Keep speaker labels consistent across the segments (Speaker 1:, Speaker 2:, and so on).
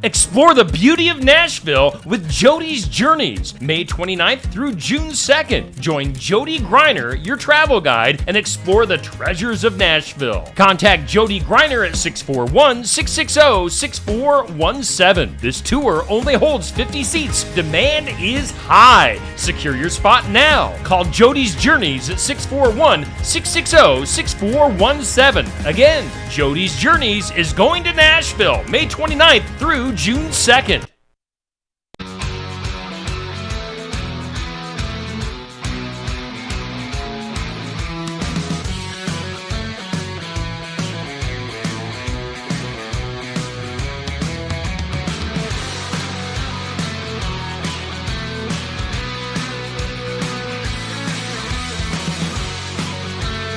Speaker 1: Explore the beauty of Nashville with Jody's Journeys, May 29th through June 2nd. Join Jody Griner, your travel guide, and explore the treasures of Nashville. Contact Jody Griner at 641-660-6417. This tour only holds 50 seats. Demand is high. Secure your spot now. Call Jody's Journeys at 641-660-6417. Again, Jody's Journeys is going to Nashville, May 29th through June 2nd.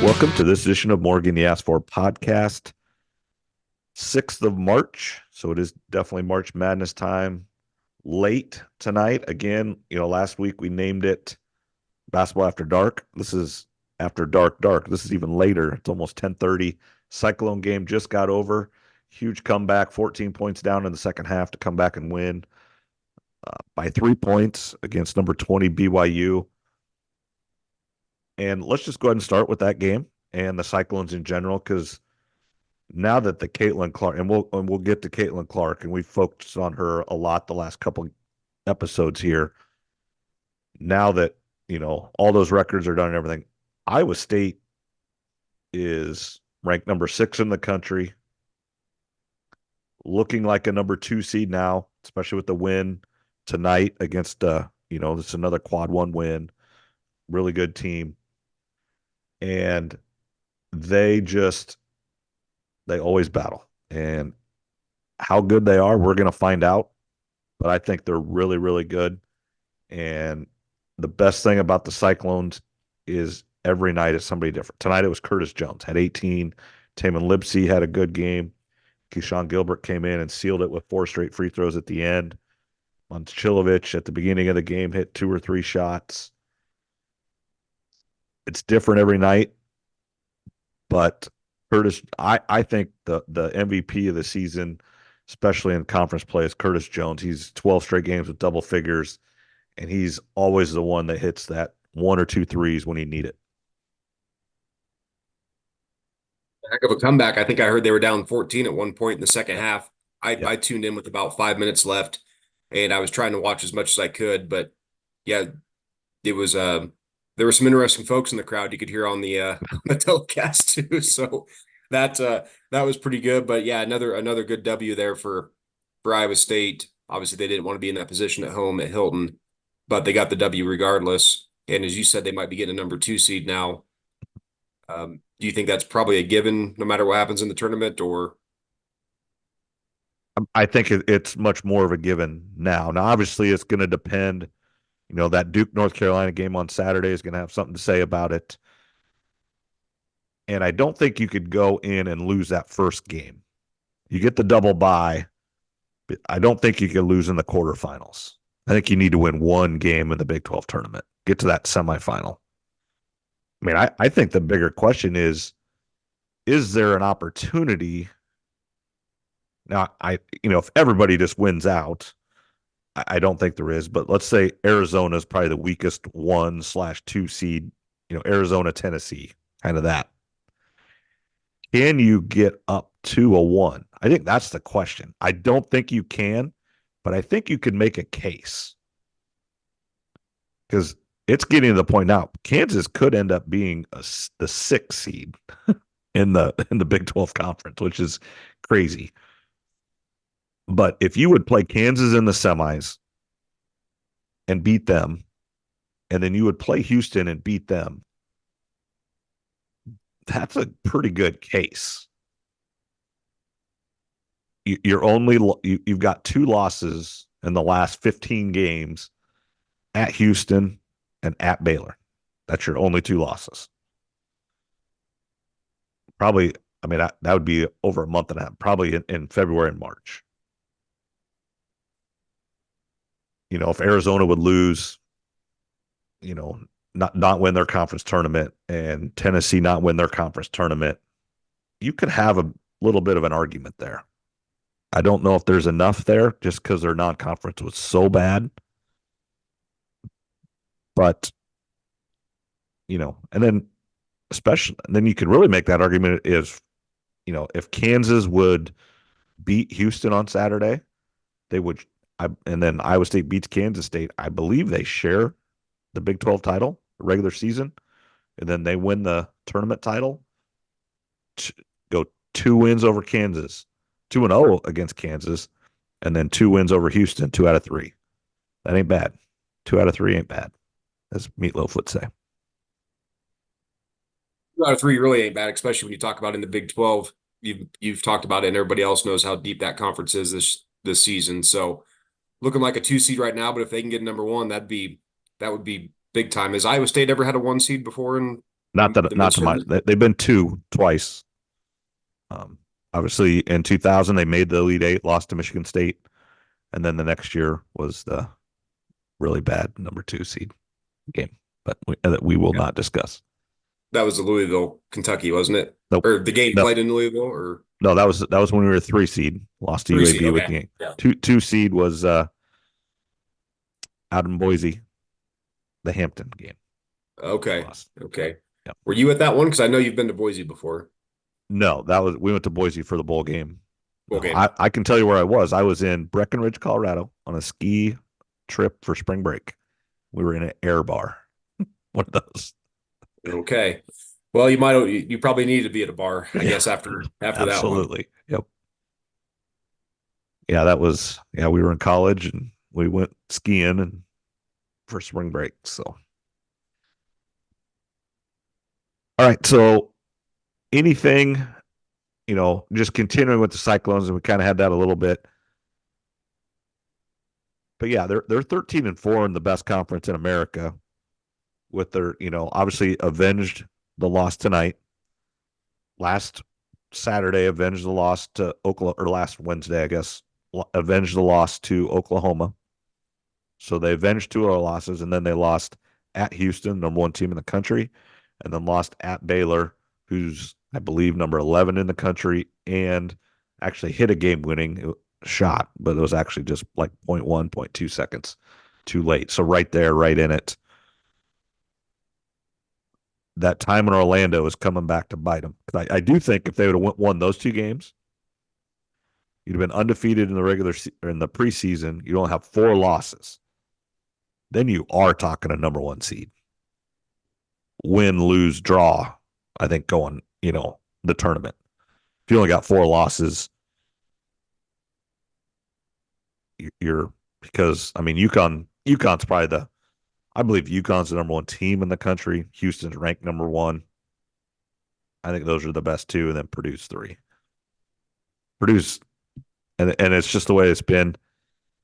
Speaker 2: Welcome to this edition of Morgan You Asked For podcast. 6th of March, so it is definitely March Madness time. Late tonight. Again, last week we named it Basketball After Dark. This is After Dark. This is even later. It's almost 10:30. Cyclone game just got over. Huge comeback, 14 points down in the second half to come back and win by 3 points against number 20 BYU. And let's just go ahead and start with that game and the Cyclones in general, because now that the Caitlin Clark, and we'll get to Caitlin Clark, and we focused on her a lot the last couple episodes here. Now that all those records are done and everything, Iowa State is ranked number 6 in the country, looking like a number 2 seed now, especially with the win tonight against this is another quad 1 win, really good team, and they always battle. And how good they are, we're going to find out. But I think they're really, really good. And the best thing about the Cyclones is every night it's somebody different. Tonight it was Curtis Jones, had 18. Tamin Lipsey had a good game. Keyshawn Gilbert came in and sealed it with 4 straight free throws at the end. Momcilovic at the beginning of the game hit 2 or 3 shots. It's different every night. But Curtis, I think the MVP of the season, especially in conference play, is Curtis Jones. He's 12 straight games with double figures, and he's always the one that hits that 1 or 2 threes when he need it.
Speaker 3: Heck of a comeback. I think I heard they were down 14 at one point in the second half. I tuned in with about 5 minutes left, and I was trying to watch as much as I could. But yeah, it was there were some interesting folks in the crowd you could hear on the telecast too. So that was pretty good. But yeah, another good W there for Iowa State. Obviously, they didn't want to be in that position at home at Hilton, but they got the W regardless. And as you said, they might be getting a number 2 seed now. Do you think that's probably a given no matter what happens in the tournament, or?
Speaker 2: I think it's much more of a given now. Now, obviously, it's going to depend. That Duke, North Carolina game on Saturday is going to have something to say about it. And I don't think you could go in and lose that first game. You get the double bye, but I don't think you could lose in the quarterfinals. I think you need to win 1 game in the Big 12 tournament, get to that semifinal. I mean, I think the bigger question is there an opportunity? Now, if everybody just wins out, I don't think there is, but let's say Arizona is probably the weakest 1/2 seed, Arizona, Tennessee, kind of that. Can you get up to a 1? I think that's the question. I don't think you can, but I think you could make a case. Because it's getting to the point now, Kansas could end up being the 6th seed in the Big 12 conference, which is crazy. But if you would play Kansas in the semis and beat them, and then you would play Houston and beat them, that's a pretty good case. You've got 2 losses in the last 15 games at Houston and at Baylor. That's your only 2 losses. Probably, that would be over a month and a half, probably in February and March. If Arizona would lose, not win their conference tournament, and Tennessee not win their conference tournament, you could have a little bit of an argument there. I don't know if there's enough there just because their non-conference was so bad. But, and then you could really make that argument if Kansas would beat Houston on Saturday, they would, and then Iowa State beats Kansas State. I believe they share the Big 12 title, the regular season, and then they win the tournament title. Go 2 wins over Kansas, 2-0 against Kansas, and then 2 wins over Houston, 2 out of 3. That ain't bad. 2 out of 3 ain't bad, as Meatloaf would say.
Speaker 3: 2 out of 3 really ain't bad, especially when you talk about in the Big 12. You've talked about it, and everybody else knows how deep that conference is this season. So looking like a 2 seed right now, but if they can get number 1, that would be big time. Has Iowa State ever had a 1 seed before?
Speaker 2: Not to my. They've been 2 twice. Obviously, in 2000 they made the Elite Eight, lost to Michigan State, and then the next year was the really bad number 2 seed game, but we will not discuss.
Speaker 3: That was the Louisville, Kentucky, wasn't it?
Speaker 2: Nope.
Speaker 3: Or the game played in Louisville, or
Speaker 2: no? That was when we were 3 seed, lost to UAB okay. With the game. Yeah. 2 seed was out in Boise, the Hampton game.
Speaker 3: Okay. Yep. Were you at that one? Because I know you've been to Boise before.
Speaker 2: No, we went to Boise for the bowl game. I can tell you where I was. I was in Breckenridge, Colorado, on a ski trip for spring break. We were in an air bar, one of those.
Speaker 3: Okay. Well, you probably need to be at a bar, I guess, after that one.
Speaker 2: Absolutely. Yep. Yeah, we were in college and we went skiing and for spring break. So, all right. So anything, just continuing with the Cyclones, and we kind of had that a little bit. But yeah, they're 13-4 in the best conference in America. With their, obviously avenged the loss tonight. Last Saturday, avenged the loss to Oklahoma, or last Wednesday, I guess, avenged the loss to Oklahoma. So they avenged 2 other losses, and then they lost at Houston, number 1 team in the country, and then lost at Baylor, who's, I believe, number 11 in the country, and actually hit a game-winning shot, but it was actually just like 0.1, 0.2 seconds too late. So right there, right in it. That time in Orlando is coming back to bite them. I do think if they would have won those 2 games, you'd have been undefeated in the preseason. You don't have 4 losses. Then you are talking a number 1 seed. Win, lose, draw. I think going, the tournament. If you only got 4 losses, you're because UConn's probably I believe UConn's the number 1 team in the country. Houston's ranked number 1. I think those are the best 2, and then Purdue's 3. Purdue's, and it's just the way it's been.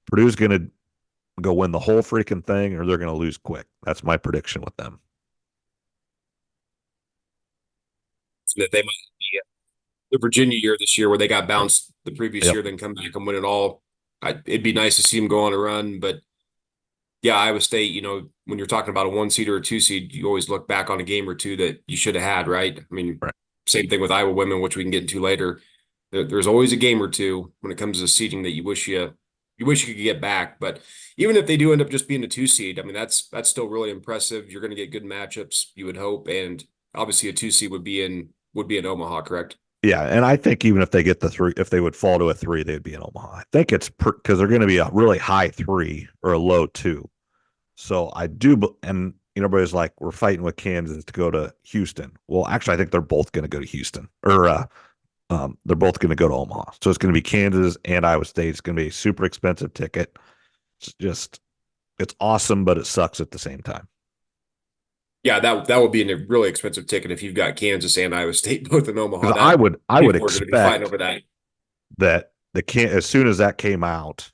Speaker 2: Purdue's going to go win the whole freaking thing, or they're going to lose quick. That's my prediction with them.
Speaker 3: That they might be the Virginia year this year, where they got bounced the previous year, then come back and win it all. It'd be nice to see them go on a run, but yeah, Iowa State, when you're talking about a 1 seed or a 2 seed, you always look back on a game or 2 that you should have had, right? I mean, right. Same thing with Iowa women, which we can get into later. There's always a game or 2 when it comes to seeding that you wish you could get back. But even if they do end up just being a 2 seed, I mean, that's still really impressive. You're going to get good matchups, you would hope, and obviously a 2 seed would be in Omaha, correct?
Speaker 2: Yeah, and I think even if they get the 3, if they would fall to a 3, they'd be in Omaha. I think it's because they're going to be a really high 3 or a low 2. So I do, and everybody's like, we're fighting with Kansas to go to Houston. Well, actually, I think they're both going to go to Houston, or they're both going to go to Omaha. So it's going to be Kansas and Iowa State. It's going to be a super expensive ticket. It's awesome, but it sucks at the same time.
Speaker 3: Yeah, that would be a really expensive ticket if you've got Kansas and Iowa State both in Omaha.
Speaker 2: I would expect
Speaker 3: over that
Speaker 2: as soon as that came out,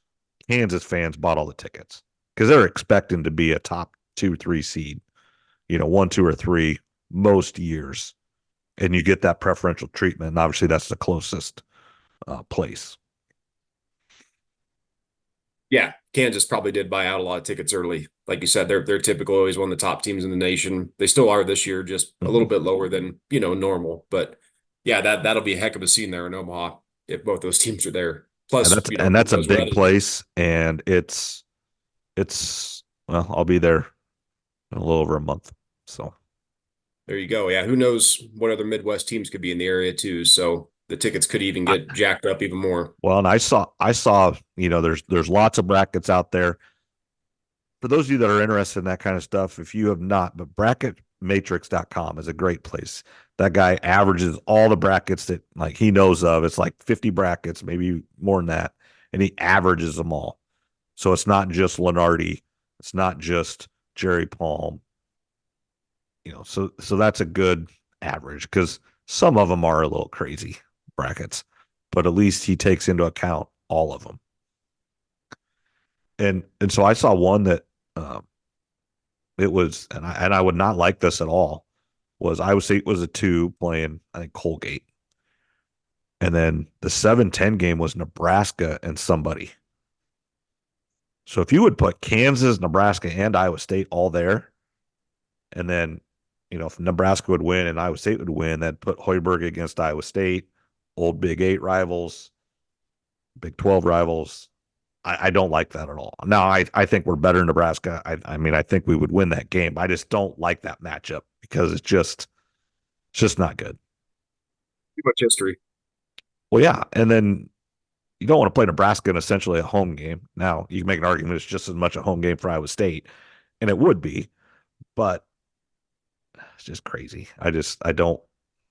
Speaker 2: Kansas fans bought all the tickets because they're expecting to be a top 2, 3 seed, 1, 2, or 3 most years, and you get that preferential treatment. And obviously, that's the closest place.
Speaker 3: Yeah, Kansas probably did buy out a lot of tickets early. Like you said, they're typically always one of the top teams in the nation. They still are this year, just a little bit lower than normal. But yeah, that'll be a heck of a scene there in Omaha if both those teams are there. Plus,
Speaker 2: and
Speaker 3: who
Speaker 2: that's a
Speaker 3: knows what
Speaker 2: big
Speaker 3: other
Speaker 2: place, and well, I'll be there in a little over a month. So
Speaker 3: there you go. Yeah, who knows what other Midwest teams could be in the area too. So the tickets could even
Speaker 2: I,
Speaker 3: get jacked up even more.
Speaker 2: well, and I saw, there's lots of brackets out there. For those of you that are interested in that kind of stuff, if you have not, but bracketmatrix.com is a great place. That guy averages all the brackets that like he knows of. It's like 50 brackets, maybe more than that, and he averages them all. So it's not just Lenardi, it's not just Jerry Palm. So that's a good average because some of them are a little crazy brackets, but at least he takes into account all of them. And so I saw one that it was, and I would not like this at all. Was Iowa State was a 2 playing, I think, Colgate, and then the 7-10 game was Nebraska and somebody. So if you would put Kansas, Nebraska, and Iowa State all there, and then if Nebraska would win and Iowa State would win, that'd put Hoiberg against Iowa State, old Big 8 rivals, Big 12 rivals. I don't like that at all. Now, I think we're better in Nebraska. I mean, I think we would win that game. I just don't like that matchup because it's just not good.
Speaker 3: Too much history.
Speaker 2: Well, yeah. And then you don't want to play Nebraska in essentially a home game. Now, you can make an argument it's just as much a home game for Iowa State, and it would be, but it's just crazy. I don't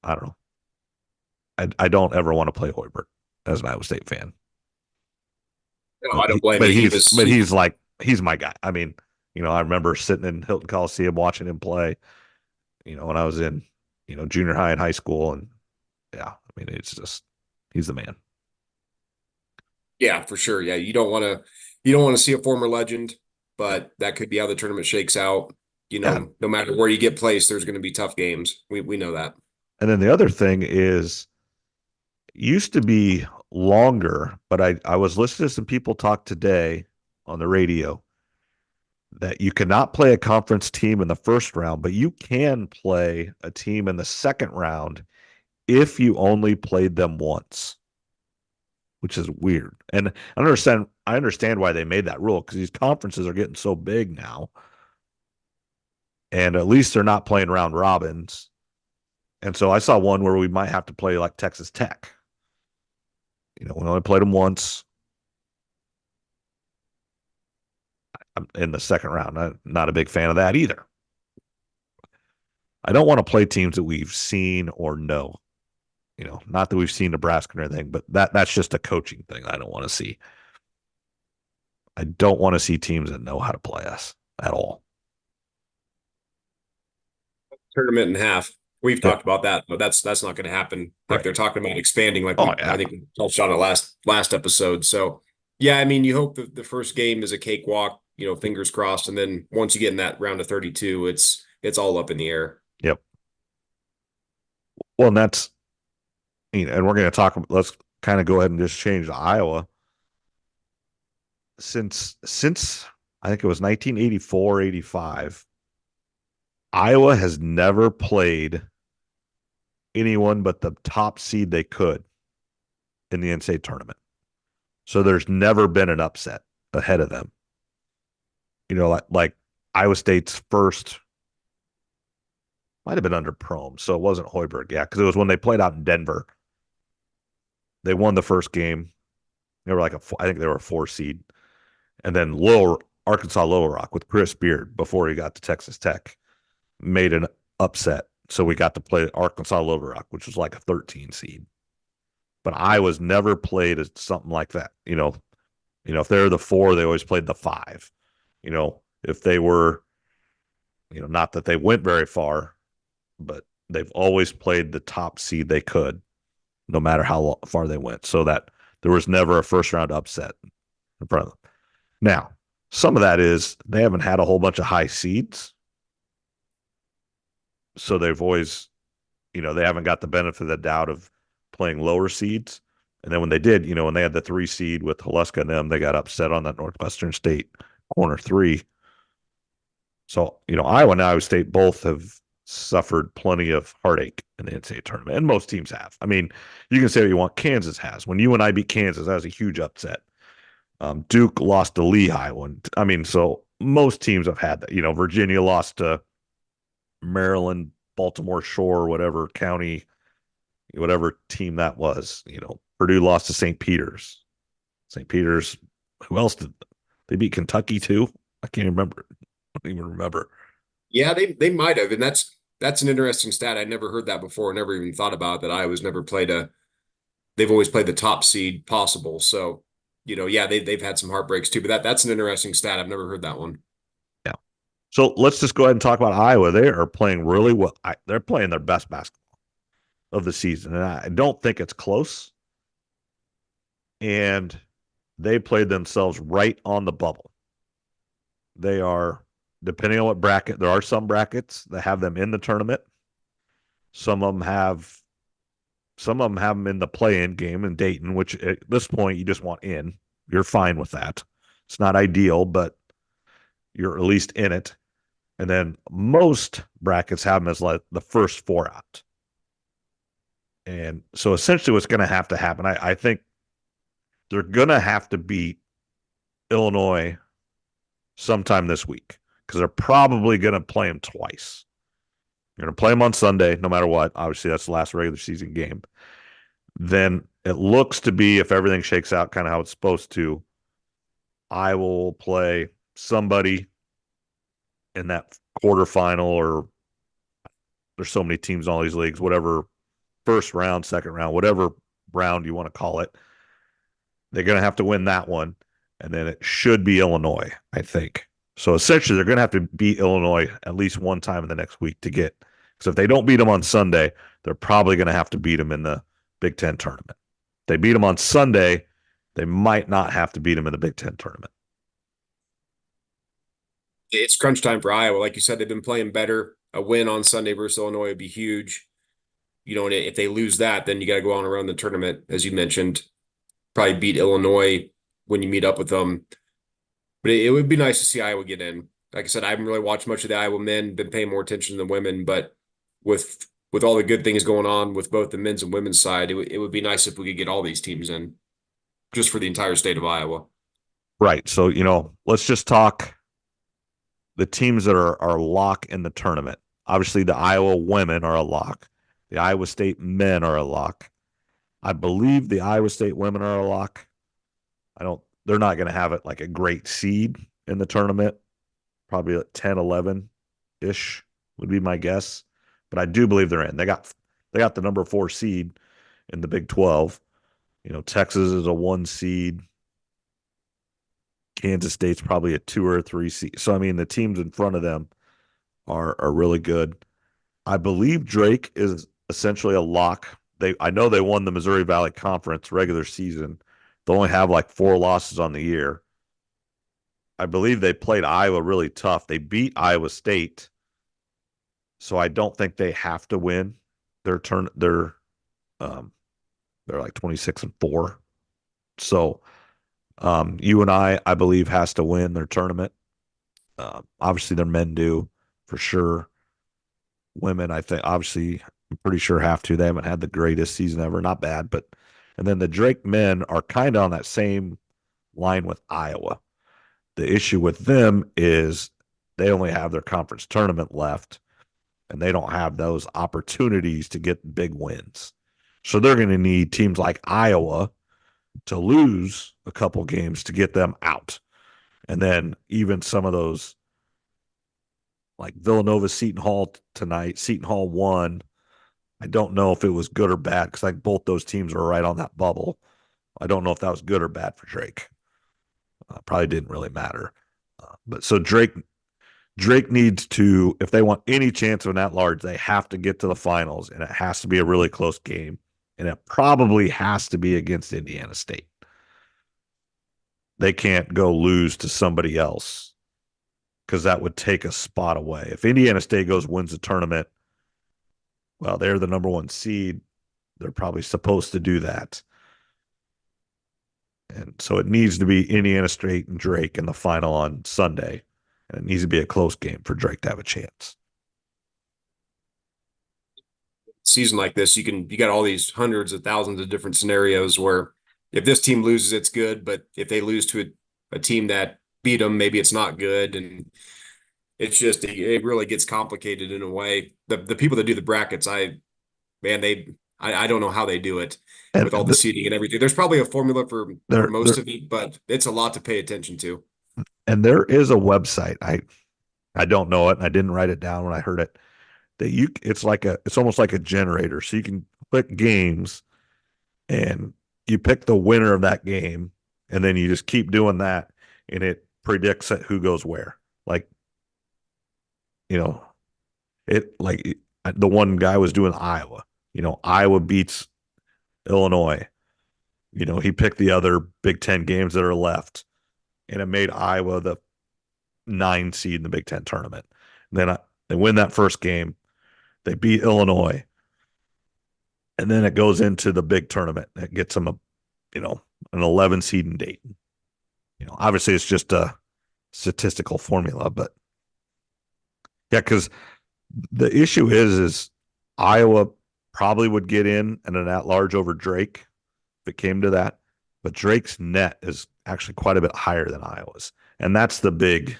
Speaker 2: know. I don't ever want to play Hoiberg as an Iowa State fan.
Speaker 3: No, I don't blame
Speaker 2: but
Speaker 3: you.
Speaker 2: He's my guy. I mean, I remember sitting in Hilton Coliseum watching him play, when I was in, junior high and high school. And yeah, I mean, it's just, he's the man.
Speaker 3: Yeah, for sure. Yeah, you don't want to see a former legend, but that could be how the tournament shakes out. No matter where you get placed, there's going to be tough games. We know that.
Speaker 2: And then the other thing is, used to be longer, but I was listening to some people talk today on the radio that you cannot play a conference team in the first round, but you can play a team in the second round if you only played them once, which is weird. And I understand why they made that rule because these conferences are getting so big now. And at least they're not playing round robins. And so I saw one where we might have to play like Texas Tech. We only played them once. I'm in the second round. I'm not a big fan of that either. I don't want to play teams that we've seen or know. Not that we've seen Nebraska or anything, but that's just a coaching thing I don't want to see. I don't want to see teams that know how to play us at all.
Speaker 3: Tournament in half. We've talked about that, but that's not going to happen.
Speaker 2: Right.
Speaker 3: If they're talking about expanding,
Speaker 2: I
Speaker 3: think we touched on it last episode. So yeah, I mean, you hope that the first game is a cakewalk, fingers crossed, and then once you get in that round of 32, it's all up in the air.
Speaker 2: Yep. Well, and that's, and we're going to talk. Let's kind of go ahead and just change to Iowa. Since I think it was 1984, 85. Iowa has never played anyone but the top seed they could in the NCAA tournament. So there's never been an upset ahead of them. Like Iowa State's first might have been under Prohm, so it wasn't Hoiberg. Yeah, because it was when they played out in Denver. They won the first game. They were I think they were a 4 seed. And then Arkansas Little Rock with Chris Beard before he got to Texas Tech made an upset. So we got to play Arkansas Little Rock, which was like a 13 seed. But Iowa's never played something like that. If they're the 4, they always played the 5. If they were, not that they went very far, but they've always played the top seed they could, no matter how far they went. So that there was never a first round upset in front of them. Now, some of that is they haven't had a whole bunch of high seeds. So they've always, they haven't got the benefit of the doubt of playing lower seeds. And then when they did, when they had the 3 seed with Haleska and them, they got upset on that Northwestern State corner 3. So, Iowa and Iowa State both have suffered plenty of heartache in the NCAA tournament, and most teams have. I mean, you can say what you want. Kansas has. When UNI beat Kansas, that was a huge upset. Duke lost to Lehigh one. I mean, so most teams have had that. Virginia lost to Maryland, Baltimore Shore, whatever county, whatever team that was. Purdue lost to St. Peter's. St. Peter's, who else did they beat? Kentucky too? I can't remember. I don't even remember.
Speaker 3: Yeah, they might have, and that's an interesting stat. I never heard that before. Never even thought about that. Iowa's never played they've always played the top seed possible. So, yeah, they've had some heartbreaks too. But that's an interesting stat. I've never heard that one.
Speaker 2: Yeah. So let's just go ahead and talk about Iowa. They are playing really well. They're playing their best basketball of the season, and I don't think it's close. And they played themselves right on the bubble. They are, depending on what bracket, there are some brackets that have them in the tournament. Some of them have them in the play-in game in Dayton, which at this point you just want in. You're fine with that. It's not ideal, but you're at least in it. And then most brackets have them as like the first four out. And so essentially what's going to happen, I think they're going to have to beat Illinois sometime this week because they're probably going to play them twice. You're going to play them on Sunday, no matter what. Obviously, that's the last regular season game. Then it looks to be, if everything shakes out kind of how it's supposed to, I will play somebody in that quarterfinal, or there's so many teams in all these leagues, whatever, first round, second round, whatever round you want to call it. They're going to have to win that one, and then it should be Illinois, I think. So essentially, they're going to have to beat Illinois at least one time in the next week to get. Because if they don't beat them on Sunday, they're probably going to have to beat them in the Big Ten tournament. If they beat them on Sunday, they might not have to beat them in the Big Ten tournament.
Speaker 3: It's crunch time for Iowa. Like you said, they've been playing better. A win on Sunday versus Illinois would be huge. And if they lose that, then you got to go on around the tournament, as you mentioned. Probably beat Illinois when you meet up with them. But it would be nice to see Iowa get in. Like I said, I haven't really watched much of the Iowa men, been paying more attention to the women, but with all the good things going on with both the men's and women's side, it would be nice if we could get all these teams in just for the entire state of Iowa.
Speaker 2: Right. So, let's just talk the teams that are lock in the tournament. Obviously, the Iowa women are a lock. The Iowa State men are a lock. I believe the Iowa State women are a lock. They're not going to have it like a great seed in the tournament. Probably like 10, 11-ish would be my guess. But I do believe they're in. They got the number 4 seed in the Big 12. Texas is a 1 seed. Kansas State's probably a 2 or 3 seed. So, I mean, the teams in front of them are really good. I believe Drake is essentially a lock. I know they won the Missouri Valley Conference regular season. They only have like 4 losses on the year. I believe they played Iowa really tough. They beat Iowa State. So I don't think they have to win their turn. They're like 26-4. So UNI, I believe, has to win their tournament. Obviously, their men do for sure. Women, I think, obviously, I'm pretty sure have to. They haven't had the greatest season ever. Not bad, but and then the Drake men are kind of on that same line with Iowa. The issue with them is they only have their conference tournament left, and they don't have those opportunities to get big wins. So they're going to need teams like Iowa to lose a couple games to get them out. And then even some of those, like Villanova, Seton Hall tonight, Seton Hall won. I don't know if it was good or bad because I think both those teams are right on that bubble. I don't know if that was good or bad for Drake. Probably didn't really matter. But so Drake needs to, if they want any chance of an at-large, they have to get to the finals, and it has to be a really close game, and it probably has to be against Indiana State. They can't go lose to somebody else because that would take a spot away. If Indiana State wins the tournament, well, they're the number 1 seed. They're probably supposed to do that. And so it needs to be Indiana State and Drake in the final on Sunday. And it needs to be a close game for Drake to have a chance.
Speaker 3: season like this, you got all these hundreds of thousands of different scenarios where if this team loses, it's good, but if they lose to a team that beat them, maybe it's not good. And it's just, it really gets complicated in a way. The people that do the brackets, I don't know how they do it
Speaker 2: And
Speaker 3: with all the seating and everything. There's probably a formula for
Speaker 2: there,
Speaker 3: most of it, but it's a lot to pay attention to.
Speaker 2: and there is a website. I don't know it, and I didn't write it down when I heard it. That it's almost like a generator. So you can click games, and you pick the winner of that game, and then you just keep doing that, and it predicts who goes where. Like, the one guy was doing Iowa. Iowa beats Illinois. He picked the other Big Ten games that are left, and it made Iowa the 9 seed in the Big Ten tournament. And then they win that first game. They beat Illinois. And then it goes into the big tournament. It gets them an 11 seed in Dayton. Obviously it's just a statistical formula, but yeah, because the issue is Iowa probably would get in and an at-large over Drake if it came to that. But Drake's net is actually quite a bit higher than Iowa's. And that's the big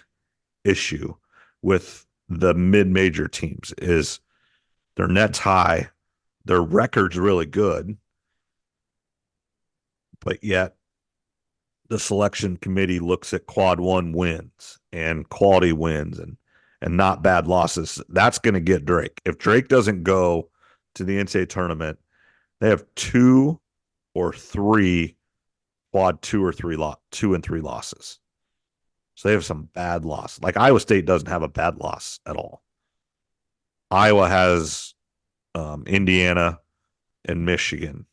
Speaker 2: issue with the mid-major teams is their net's high, their record's really good, but yet the selection committee looks at quad one wins and quality wins and not bad losses. That's going to get Drake. If Drake doesn't go to the NCAA tournament, they have 2 or 3 quad 2 and 3 losses. So they have some bad loss. Like Iowa State doesn't have a bad loss at all. Iowa has Indiana and Michigan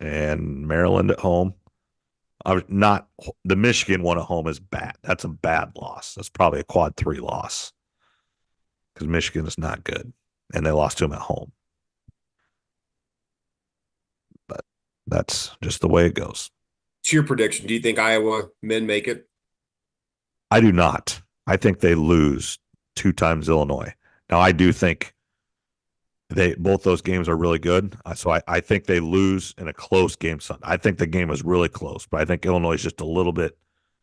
Speaker 2: and Maryland at home. Not the Michigan one at home is bad. That's a bad loss. That's probably a quad 3 loss because Michigan is not good, and they lost to them at home. But that's just the way it goes.
Speaker 3: What's your prediction? Do you think Iowa men make it?
Speaker 2: I do not. I think they lose 2 times Illinois. Now, I do think both those games are really good. So I think they lose in a close game Sunday. I think the game is really close, but I think Illinois is just a little bit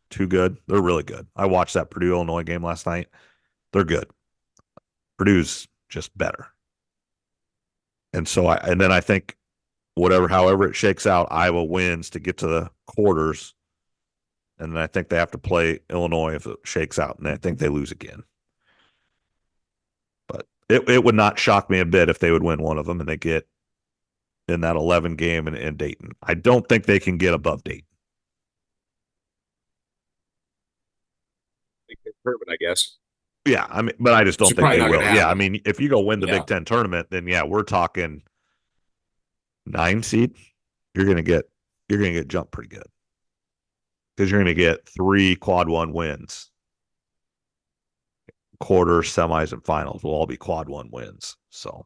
Speaker 2: too good. They're really good. I watched that Purdue-Illinois game last night. They're good. Purdue's just better. And then I think however it shakes out, Iowa wins to get to the quarters. And then I think they have to play Illinois if it shakes out, and I think they lose again. But it would not shock me a bit if they would win one of them and they get in that 11 game in Dayton. I don't think they can get above Dayton.
Speaker 3: I guess.
Speaker 2: Yeah, but I just don't think they will. Yeah, if you go win the
Speaker 3: Big
Speaker 2: Ten tournament, then yeah, we're talking 9 seed. You're gonna get jumped pretty good. Because you're going to get 3 quad 1 wins. Quarters, semis, and finals will all be quad 1 wins. So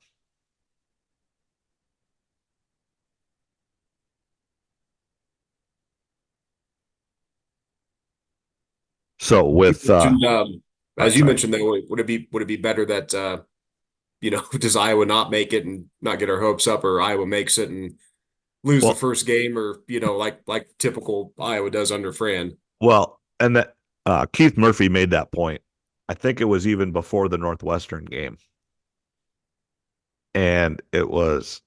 Speaker 2: with
Speaker 3: as you mentioned, though, would it be better that does Iowa not make it and not get our hopes up, or Iowa makes it and lose the first game, or like typical Iowa does under Fran?
Speaker 2: Well, and that Keith Murphy made that point. I think it was even before the Northwestern game, and it was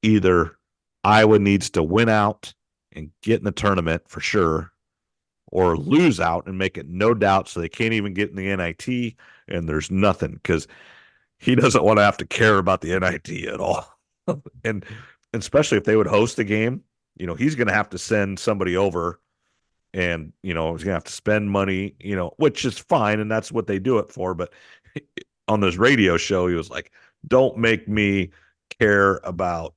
Speaker 2: either Iowa needs to win out and get in the tournament for sure, or lose out and make it no doubt so they can't even get in the NIT, and there's nothing because he doesn't want to have to care about the NIT at all. And especially if they would host a game, he's going to have to send somebody over and, he's going to have to spend money, which is fine. And that's what they do it for. But on this radio show, he was like, don't make me care about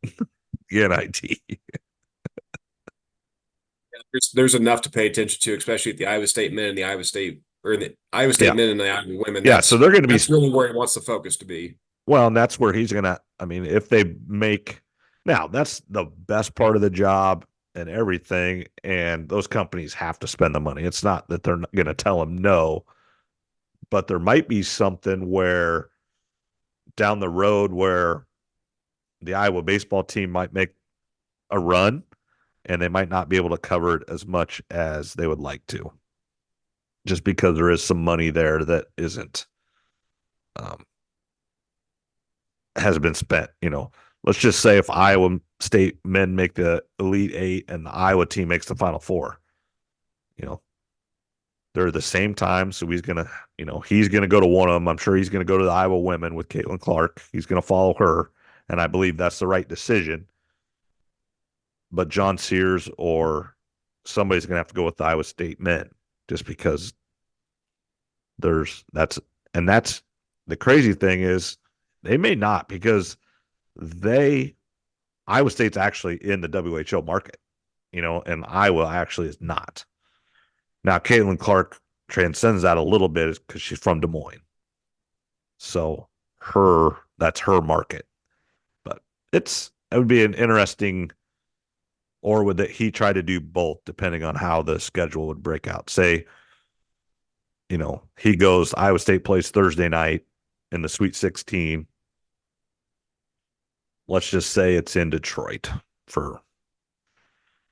Speaker 2: the NIT.
Speaker 3: There's enough to pay attention to, especially at the Iowa State men and the Iowa State men and the Iowa women.
Speaker 2: So they're going to be.
Speaker 3: That's really where he wants the focus to be.
Speaker 2: Well, and that's where he's going to, if they make. Now, that's the best part of the job and everything, and those companies have to spend the money. It's not that they're going to tell them no, but there might be something where down the road where the Iowa baseball team might make a run, and they might not be able to cover it as much as they would like to, just because there is some money there that isn't has been spent. Let's just say if Iowa State men make the Elite Eight and the Iowa team makes the Final Four, they're the same time. So he's gonna go to one of them. I'm sure he's gonna go to the Iowa women with Caitlin Clark. He's gonna follow her, and I believe that's the right decision. But John Sears or somebody's gonna have to go with the Iowa State men, just because that's the crazy thing is they may not, because Iowa State's actually in the WHO market, and Iowa actually is not. Now, Caitlin Clark transcends that a little bit because she's from Des Moines. So that's her market. But it would be an interesting, or would he try to do both depending on how the schedule would break out? Say, he goes, Iowa State plays Thursday night in the Sweet 16. Let's just say it's in Detroit.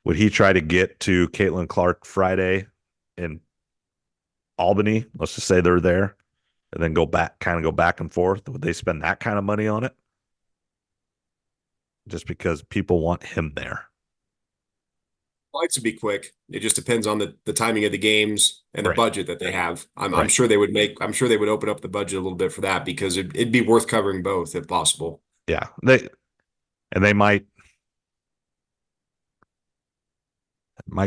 Speaker 2: Would he try to get to Caitlin Clark Friday in Albany? Let's just say they're there, and then go back and forth. Would they spend that kind of money on it? Just because people want him there.
Speaker 3: Flights would be quick. It just depends on the timing of the games and the
Speaker 2: Right.
Speaker 3: budget that they have. I'm
Speaker 2: Right.
Speaker 3: sure they would open up the budget a little bit for that, because it'd be worth covering both if possible.
Speaker 2: Yeah. They might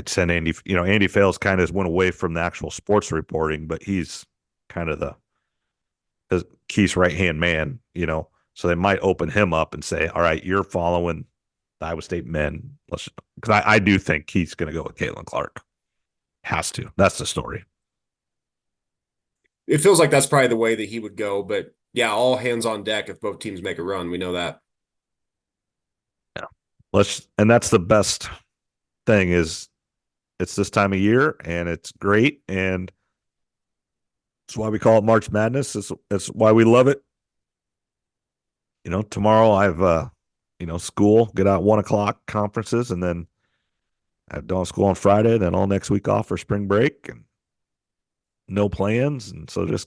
Speaker 2: send Andy. Andy Fales kind of went away from the actual sports reporting, but he's kind of Keith's right-hand man, so they might open him up and say, all right, you're following the Iowa State men. Because I do think Keith's going to go with Caitlin Clark. Has to. That's the story.
Speaker 3: It feels like that's probably the way that he would go, but yeah, all hands on deck if both teams make a run. We know that.
Speaker 2: Yeah. And that's the best thing is it's this time of year, and it's great, and it's why we call it March Madness. It's why we love it. Tomorrow I have school, get out 1:00 conferences, and then I have dawn school on Friday, then all next week off for spring break, and no plans. And so it's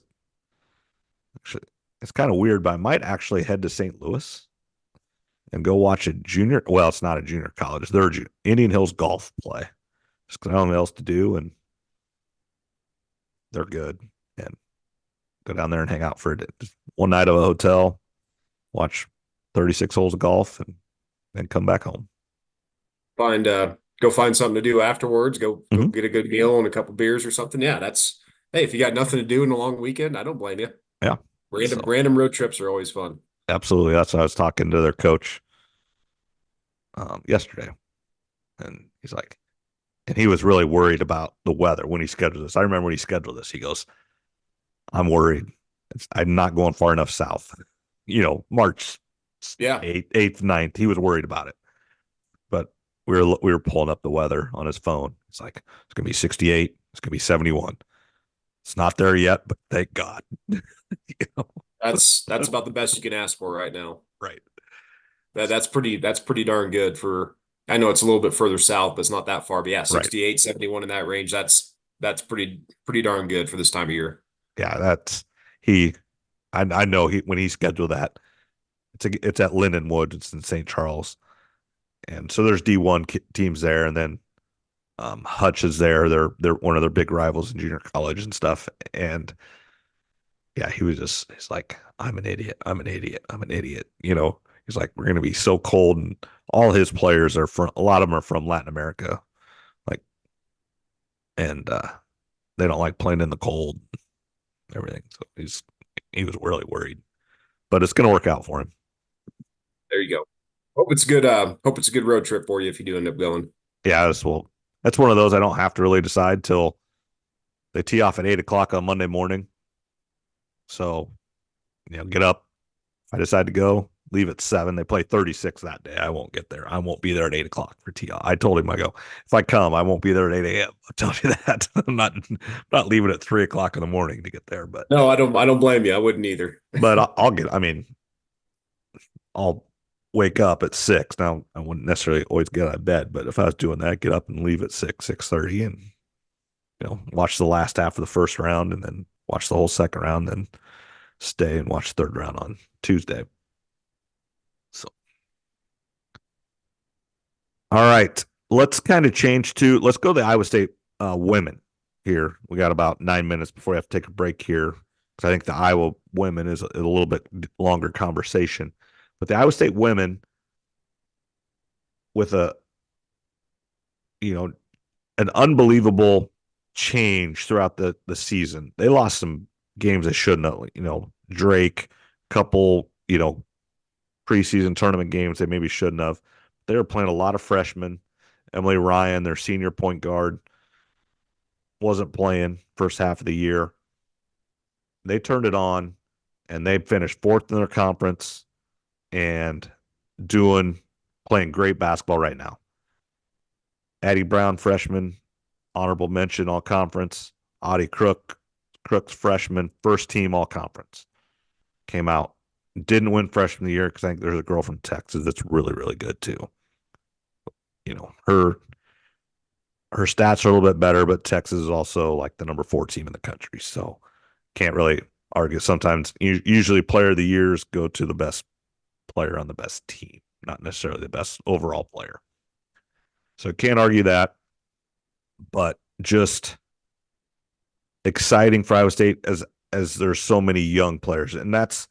Speaker 2: kind of weird, but I might actually head to St. Louis and go watch it's not a junior college. They're Indian Hills golf play. Just because I don't know what else to do, and they're good. And go down there and hang out for just one night of a hotel, watch 36 holes of golf, and then come back home.
Speaker 3: Go find something to do afterwards. Go get a good meal and a couple beers or something. Yeah, hey, if you got nothing to do in a long weekend, I don't blame you.
Speaker 2: Yeah.
Speaker 3: Random road trips are always fun.
Speaker 2: Absolutely. That's what I was talking to their coach yesterday. And he's like, and he was really worried about the weather when he scheduled this. I remember when he scheduled this, he goes, I'm worried. I'm not going far enough south. March 8th, 9th. He was worried about it. But we were pulling up the weather on his phone. It's like, it's going to be 68. It's going to be 71. It's not there yet, but thank God.
Speaker 3: That's about the best you can ask for right now.
Speaker 2: Right.
Speaker 3: That's pretty darn good for, I know it's a little bit further south, but it's not that far. But yeah, 68, right. 71 in that range. That's pretty darn good for this time of year.
Speaker 2: Yeah, I know when he scheduled that, it's at Lindenwood. It's in St. Charles. And so there's D1 teams there, and then Hutch is there. They're one of their big rivals in junior college and stuff. And yeah, he's like, I'm an idiot. I'm an idiot. I'm an idiot. He's like, we're going to be so cold. And all his players a lot of them are from Latin America. And they don't like playing in the cold, everything. So he was really worried, but it's going to work out for him.
Speaker 3: There you go. Hope it's good. Hope it's a good road trip for you if you do end up going.
Speaker 2: Yeah, that's one of those I don't have to really decide till they tee off at 8:00 on Monday morning. So, get up. If I decide to go, leave at 7. They play 36 that day. I won't get there. I won't be there at 8:00 for tee off. I told him, I go, if I come, I won't be there at 8 a.m. I'll tell you that. I'm not leaving at 3:00 in the morning to get there. But
Speaker 3: no, I don't blame you. I wouldn't either.
Speaker 2: But I'll wake up at 6. Now, I wouldn't necessarily always get out of bed, but if I was doing that, get up and leave at 6:30, and watch the last half of the first round, and then watch the whole second round, then stay and watch the third round on Tuesday. So, all right, let's kind of change to, let's go to the Iowa State women here. We got about 9 minutes before we have to take a break here, because I think the Iowa women is a little bit longer conversation. But the Iowa State women, with an unbelievable change throughout the season. They lost some games they shouldn't have. Drake, couple, preseason tournament games they maybe shouldn't have. They were playing a lot of freshmen. Emily Ryan, their senior point guard, wasn't playing first half of the year. They turned it on, and they finished 4th in their conference and playing great basketball right now. Addie Brown, freshman, honorable mention all conference. Audie Crooks, freshman, first team all conference. Came out. Didn't win freshman of the year because I think there's a girl from Texas that's really, really good too. Her stats are a little bit better, but Texas is also like the number 4 team in the country. So can't really argue. Sometimes, usually player of the years go to the best player on the best team, not necessarily the best overall player. So can't argue that, but just exciting for Iowa State as there's so many young players. And that's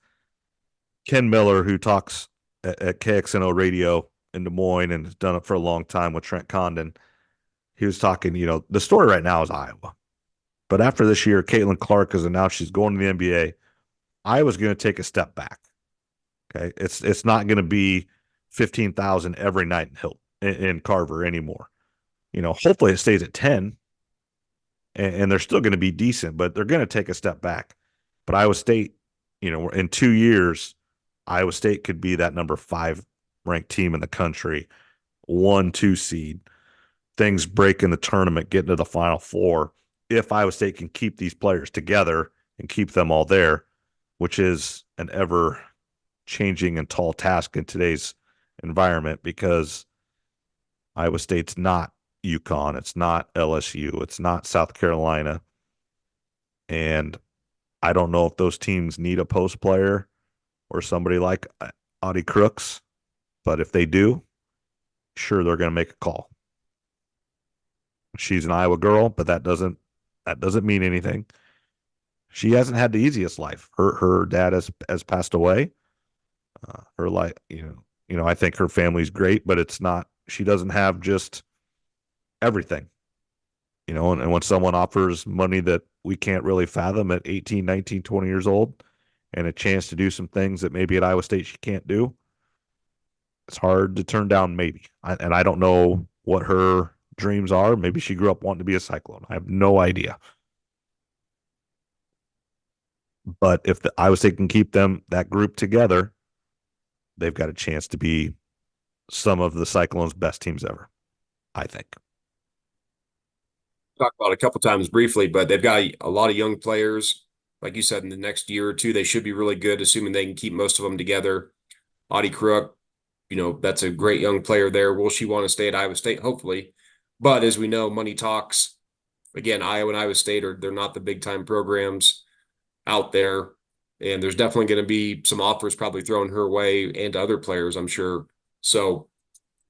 Speaker 2: Ken Miller, who talks at KXNO Radio in Des Moines and has done it for a long time with Trent Condon. He was talking, the story right now is Iowa. But after this year, Caitlin Clark has announced she's going to the NBA. Iowa's going to take a step back. Okay, it's not going to be 15,000 every night in Carver anymore. Hopefully it stays at 10, and they're still going to be decent, but they're going to take a step back. But Iowa State, in 2 years, Iowa State could be that number 5 ranked team in the country, 1-2 seed. Things break in the tournament, get into the Final Four. If Iowa State can keep these players together and keep them all there, which is an ever changing and tall task in today's environment, because Iowa State's not UConn, it's not LSU, it's not South Carolina. And I don't know if those teams need a post player or somebody like Audie Crooks, but if they do, sure, they're going to make a call. She's an Iowa girl, but that doesn't mean anything. She hasn't had the easiest life. Her dad has passed away. Her life, I think her family's great, but it's not. She doesn't have just everything. And when someone offers money that we can't really fathom at 18, 19, 20 years old, and a chance to do some things that maybe at Iowa State she can't do, it's hard to turn down maybe. And I don't know what her dreams are. Maybe she grew up wanting to be a Cyclone. I have no idea. But if the Iowa State can keep that group together, they've got a chance to be some of the Cyclones' best teams ever, I think.
Speaker 3: Talked about it a couple times briefly, but they've got a lot of young players. Like you said, in the next year or two, they should be really good, assuming they can keep most of them together. Audie Crook, that's a great young player there. Will she want to stay at Iowa State? Hopefully. But as we know, money talks. Again, Iowa and Iowa State they're not the big time programs out there. And there's definitely going to be some offers probably thrown her way and to other players, I'm sure. So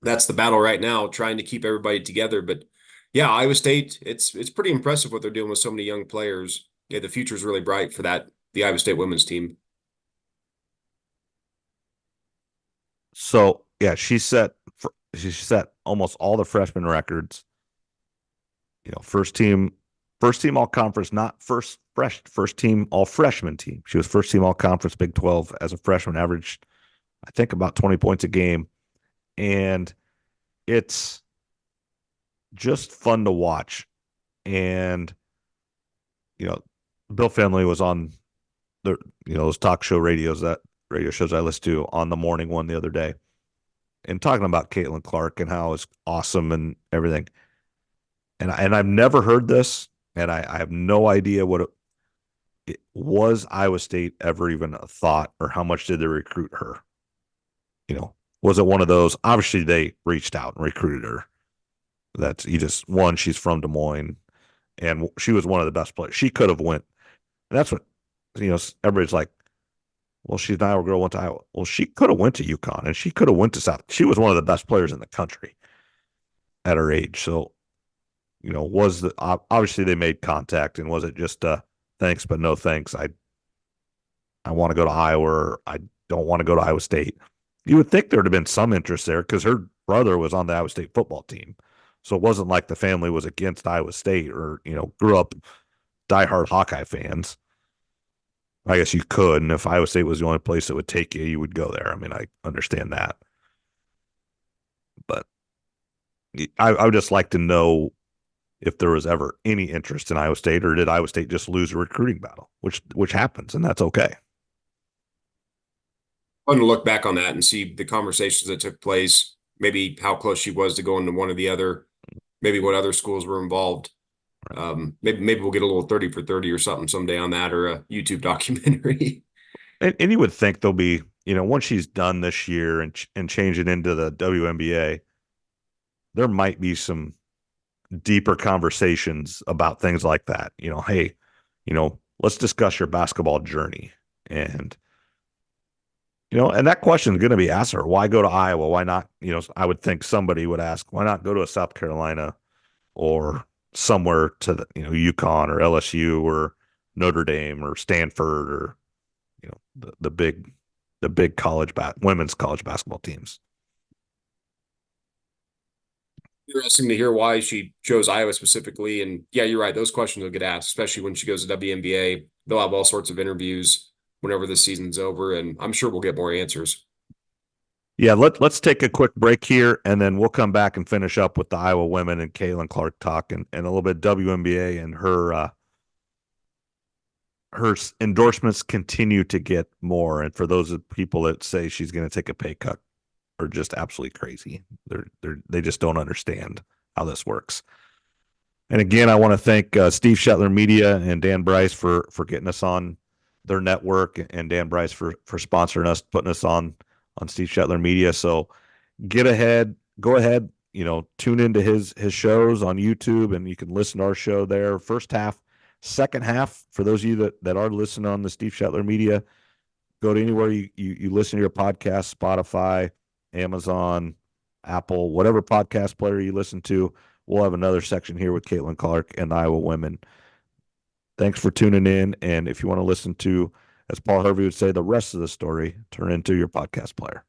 Speaker 3: that's the battle right now, trying to keep everybody together. But yeah, Iowa State, it's pretty impressive what they're doing with so many young players. Yeah, the future is really bright for the Iowa State women's team.
Speaker 2: So yeah, she set almost all the freshman records. First team all conference, not first team all freshman team. She was first team all conference Big 12 as a freshman, averaged I think about 20 points a game. And it's just fun to watch. And Bill Finley was on the those talk show radio shows I listened to on the morning one the other day, and talking about Caitlin Clark and how it's awesome and everything. And I've never heard this, and I have no idea what it was. Iowa State ever even a thought, or how much did they recruit her? was it one of those? Obviously, they reached out and recruited her. She's from Des Moines, and she was one of the best players. She could have went, and that's what, everybody's like, well, she's an Iowa girl, went to Iowa. Well, she could have went to UConn, and she could have went to South. She was one of the best players in the country at her age. So, obviously they made contact, and was it just thanks but no thanks? I want to go to Iowa, or I don't want to go to Iowa State. You would think there would have been some interest there because her brother was on the Iowa State football team. So it wasn't like the family was against Iowa State or, grew up diehard Hawkeye fans. I guess you could. And if Iowa State was the only place that would take you, you would go there. I mean, I understand that. But I would just like to know if there was ever any interest in Iowa State, or did Iowa State just lose a recruiting battle, which happens, and that's okay.
Speaker 3: Fun to look back on that and see the conversations that took place, maybe how close she was to going to one or the other, maybe what other schools were involved. Maybe we'll get a little 30 for 30 or something someday on that, or a YouTube documentary.
Speaker 2: And you would think there'll be, once she's done this year and change it into the WNBA, there might be some deeper conversations about things like that. Hey, let's discuss your basketball journey. And and that question is going to be asked her. Why go to Iowa? Why not? I would think somebody would ask, why not go to a South Carolina or somewhere to the, UConn or LSU or Notre Dame or Stanford or, the big women's college basketball teams.
Speaker 3: Interesting to hear why she chose Iowa specifically. And yeah, you're right. Those questions will get asked, especially when she goes to WNBA. They'll have all sorts of interviews whenever the season's over, and I'm sure we'll get more answers.
Speaker 2: Yeah, let's take a quick break here, and then we'll come back and finish up with the Iowa women and Caitlin Clark talk, and a little bit of WNBA, and her endorsements continue to get more. And for those people that say she's going to take a pay cut, are just absolutely crazy. They just don't understand how this works. And again, I want to thank Steve Shetler Media and Dan Bryce for getting us on their network, and Dan Bryce for sponsoring us, putting us on Steve Shetler Media. So go ahead, tune into his shows on YouTube, and you can listen to our show there. First half, second half, for those of you that are listening on the Steve Shetler Media, go to anywhere you listen to your podcast, Spotify, Amazon, Apple, whatever podcast player you listen to. We'll have another section here with Caitlin Clark and the Iowa women. Thanks for tuning in. And if you want to listen to, as Paul Harvey would say, the rest of the story, turn into your podcast player.